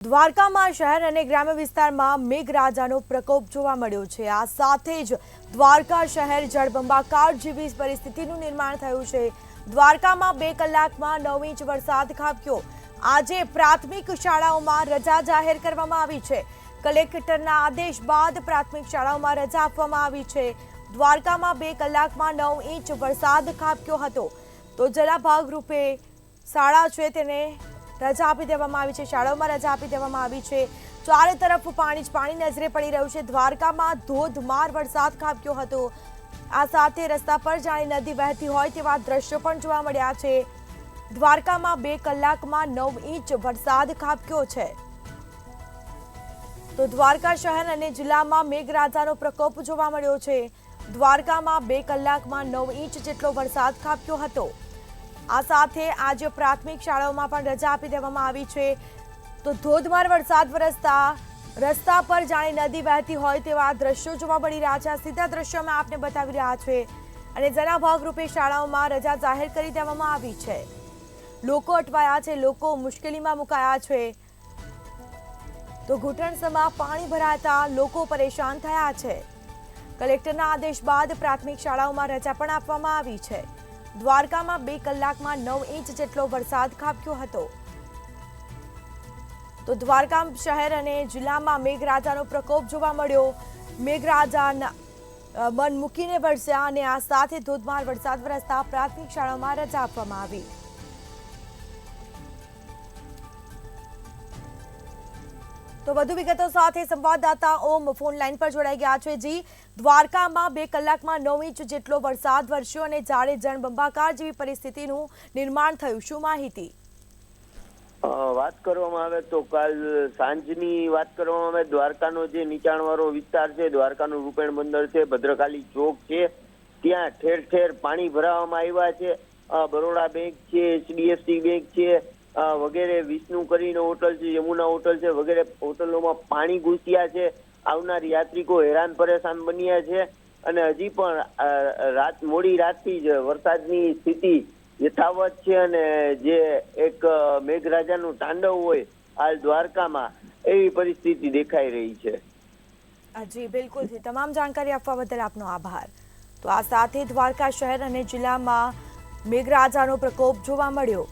દ્વારકામાં શહેર અને ગ્રામ્ય વિસ્તારમાં મેઘરાજાનો પ્રકોપ જોવા મળ્યો છે। આ સાથે જ દ્વારકા શહેર જળબંબાકાર જેવી પરિસ્થિતિનું નિર્માણ થયું છે। દ્વારકામાં 2 કલાકમાં 9 ઇંચ વરસાદ ખાબક્યો। આજે પ્રાથમિક શાળાઓમાં રજા જાહેર કરવામાં આવી છે। કલેક્ટરના આદેશ બાદ પ્રાથમિક શાળાઓમાં રજા આપવામાં આવી છે। દ્વારકામાં 2 કલાકમાં 9 ઇંચ વરસાદ ખાબક્યો હતો, તો જેના ભાગરૂપે શાળા છે તેને રજા આપી દેવામાં આવી છે। શાળાઓમાં રજા આપી દેવામાં આવી છે। ચારે તરફ પાણી જ પાણી નજરે પડી રહ્યું છે। દ્વારકામાં ધોધમાર વરસાદ ખાબક્યો હતો। આ સાથે રસ્તા પર જાણે નદી વહેતી હોય તેવા દ્રશ્યો પણ જોવા મળ્યા છે। દ્વારકામાં 2 કલાકમાં 9 ઇંચ વરસાદ ખાબક્યો છે। તો દ્વારકા શહેર અને જિલ્લામાં મેઘરાજાનો પ્રકોપ જોવા મળ્યો છે। દ્વારકામાં 2 કલાકમાં 9 ઇંચ જેટલો વરસાદ ખાબક્યો હતો। આ સાથે આજે પ્રાથમિક શાળાઓમાં પણ રજા આપી દેવામાં આવી છે। તો ધોધમાર વરસાદ વરસતા રસ્તા પર જાણે નદી વહેતી હોય તેવા દ્રશ્યો જોવા મળી રહ્યા છે। આ સીધા દ્રશ્યો અમે આપને બતાવી રહ્યા છે અને જેના ભાગરૂપે શાળાઓમાં રજા જાહેર કરી દેવામાં આવી છે। લોકો અટવાયા છે, લોકો મુશ્કેલીમાં મુકાયા છે। તો ઘૂંટણસમાં પાણી ભરાતા લોકો પરેશાન થયા છે। કલેક્ટરના આદેશ બાદ પ્રાથમિક શાળાઓમાં રજા પણ આપવામાં આવી છે। દ્વારકામાં 2 કલાકમાં 9 ઇંચ જેટલો વરસાદ ખાબક્યો હતો। તો દ્વારકા શહેર અને જિલ્લામાં મેઘરાજાનો પ્રકોપ જોવા મળ્યો। મેઘરાજાના મન મૂકીને વરસ્યા અને આ સાથે ધોધમાર વરસાદ વરસતા પ્રાથમિક શાળાઓમાં રજા આપવામાં આવી। તો વધુ વિગતો સાથે સંવાદદાતા ઓમ ફોન લાઈન પર જોડાઈ ગયા છે। જી, દ્વારકામાં 2 કલાકમાં 9 ઇંચ જેટલો વરસાદ વરસ્યો અને જાણે જળબંબાકાર જેવી પરિસ્થિતિનું નિર્માણ થયું, શું માહિતી? વાત કરવામાં આવે તો કાલ સાંજની વાત કરવામાં આવે, દ્વારકાનો જે નીચાણવાળો વિસ્તાર છે, દ્વારકાનું રૂપેણ બંદર છે, ભદ્રકાલી ચોક છે, ત્યાં ઠેર ઠેર પાણી ભરાવામાં આવ્યા છે। બરોડા બેંક છે, HDFC બેંક છે વગેરે, વિષ્ણુ કરીને હોટલ છે, યમુના હોટલ છે વગેરે હોટલોમાં પાણી ઘૂસ્યા છે। આવનાર યાત્રિકો હેરાન પરેશાન બન્યા છે અને હજી પણ મોડી રાતથી જ વરસાદની સ્થિતિ યથાવત છે અને જે એક મેઘરાજાનું તાંડવ હોય હાલ દ્વારકામાં, એવી પરિસ્થિતિ દેખાઈ રહી છે। જી બિલકુલ, તમામ જાણકારી આપવા બદલ આપનો આભાર। તો આ સાથે દ્વારકા શહેર અને જિલ્લામાં મેઘરાજાનો પ્રકોપ જોવા મળ્યો।